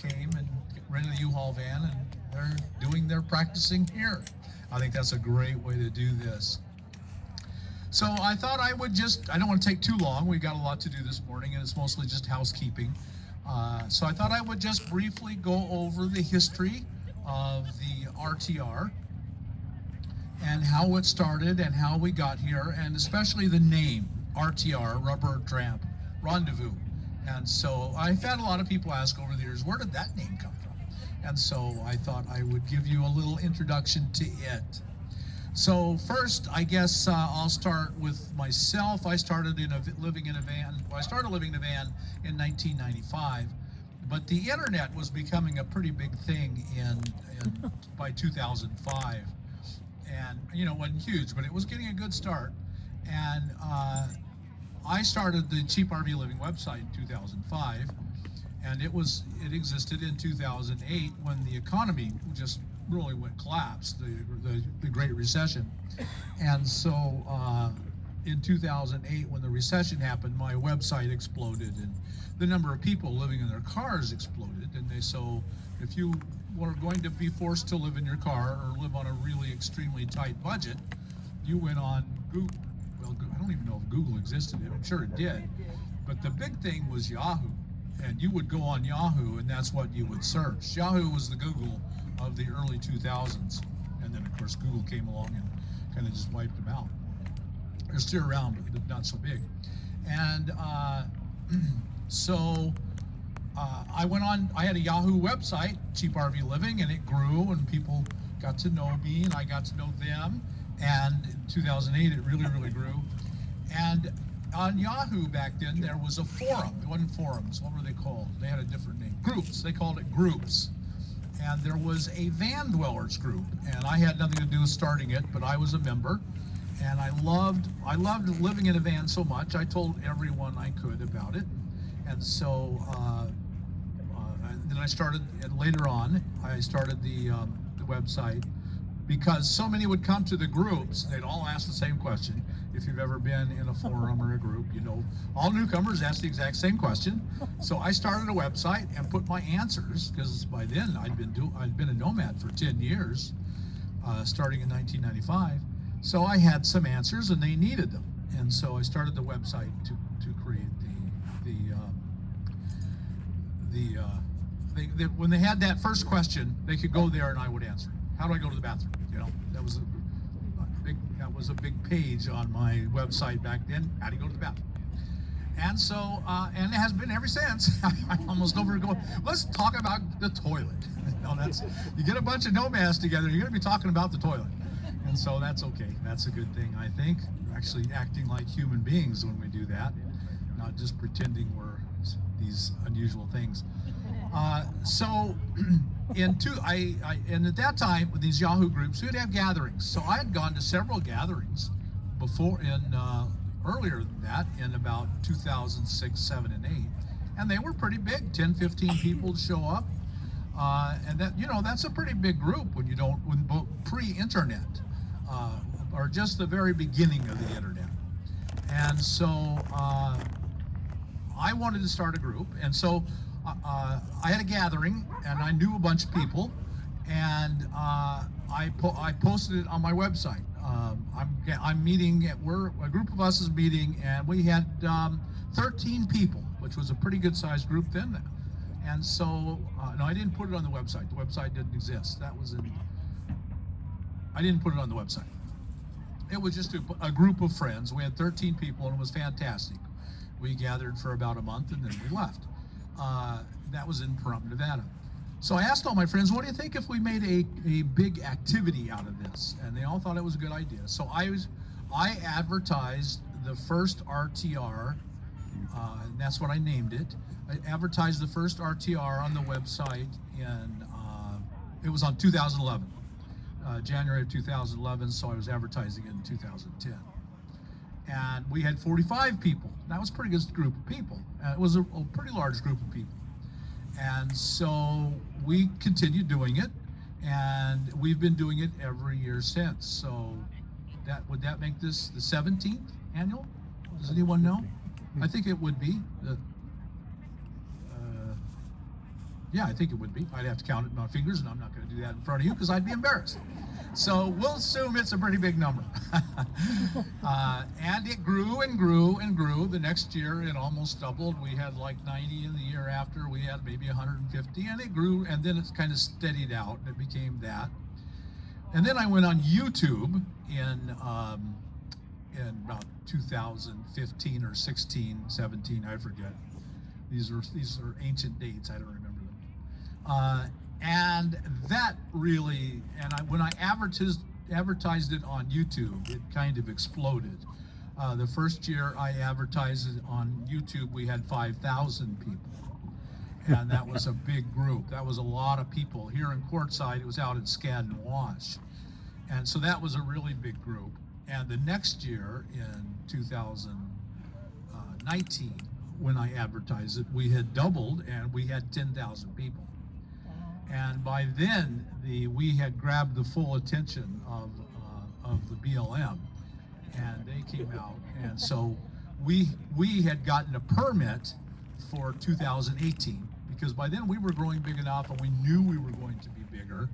came and rented a U-Haul van, and they're doing their practicing here. I think that's a great way to do this. So I thought I would I don't want to take too long. We've got a lot to do this morning, and it's mostly just housekeeping. So I thought I would just briefly go over the history of the RTR and how it started and how we got here, and especially the name RTR, Rubber Tramp Rendezvous. And so I've had a lot of people ask over the years, where did that name come from? And so I thought I would give you a little introduction to it. So first, I guess I'll start with myself. I started living in a van. Well, I started living in a van in 1995, but the internet was becoming a pretty big thing by 2005. And you know, it wasn't huge, but it was getting a good start. And I started the Cheap RV Living website in 2005, and it existed in 2008 when the economy just really collapsed, the Great Recession. And so in 2008, when the recession happened, my website exploded, and the number of people living in their cars exploded. And so if you were going to be forced to live in your car or live on a really extremely tight budget, you went on Google. Well, I don't even know if Google existed. I'm sure it did. But the big thing was Yahoo. And you would go on Yahoo, and that's what you would search. Yahoo was the Google of the early 2000s. And then, of course, Google came along and kind of just wiped them out. They're still around, but not so big. And so I went on, I had a Yahoo website, Cheap RV Living, and it grew, and people got to know me, and I got to know them. And in 2008, it really, really grew. And on Yahoo back then, there was a forum. It wasn't forums. What were they called? They had a different name. Groups. They called it groups. And there was a van dwellers group. And I had nothing to do with starting it, but I was a member. And I loved living in a van so much. I told everyone I could about it. And so then I started, and later on, I started the website, because so many would come to the groups. They'd all ask the same question. If you've ever been in a forum or a group, you know, all newcomers ask the exact same question. So I started a website and put my answers, because by then I'd been a nomad for 10 years, starting in 1995. So I had some answers, and they needed them. And so I started the website to create when they had that first question, they could go there and I would answer. How do I go to the bathroom? You know, that was a big page on my website back then. How do you go to the bathroom? And so, and it has been ever since. I'm almost over going, let's talk about the toilet. You get a bunch of nomads together, you're going to be talking about the toilet. And so that's okay. That's a good thing, I think. We're actually acting like human beings when we do that, not just pretending we're these unusual things. So and at that time, with these Yahoo groups, we'd have gatherings. So I had gone to several gatherings before, earlier than that, in about 2006, 7, and 8. And they were pretty big, 10, 15 people would show up. And that, you know, that's a pretty big group when pre-internet, or just the very beginning of the internet. And so I wanted to start a group, and so I had a gathering, and I knew a bunch of people, and I posted it on my website. I'm meeting a group of us is meeting, and we had 13 people, which was a pretty good sized group then. And so, no, I didn't put it on the website. The website didn't exist. I didn't put it on the website. It was just a group of friends. We had 13 people, and it was fantastic. We gathered for about a month, and then we left. That was in Pahrump, Nevada. So I asked all my friends, what do you think if we made a big activity out of this? And they all thought it was a good idea. So I advertised the first RTR, and that's what I named it. I advertised the first RTR on the website it was on 2011, January of 2011, so I was advertising it in 2010. And we had 45 people. That was a pretty good group of people. It was a pretty large group of people. And so we continued doing it, and we've been doing it every year since. So would that make this the 17th annual? Does anyone know? I think it would be. Yeah, I think it would be. I'd have to count it in my fingers, and I'm not going to do that in front of you because I'd be embarrassed. So we'll assume it's a pretty big number. And it grew and grew and grew. The next year, it almost doubled. We had like 90, and the year after, we had maybe 150, and it grew, and then it's kind of steadied out, and it became that. And then I went on YouTube in about 2015 or 16, 17, I forget. These are ancient dates. I don't remember them. And that really, when I advertised it on YouTube, it kind of exploded. The first year I advertised it on YouTube, we had 5,000 people. And that was a big group. That was a lot of people. Here in Quartzsite, it was out in Skadden Wash. And so that was a really big group. And the next year, in 2019, when I advertised it, we had doubled and we had 10,000 people. And by then, we had grabbed the full attention of the BLM, and they came out. And so we had gotten a permit for 2018, because by then we were growing big enough and we knew we were going to be bigger.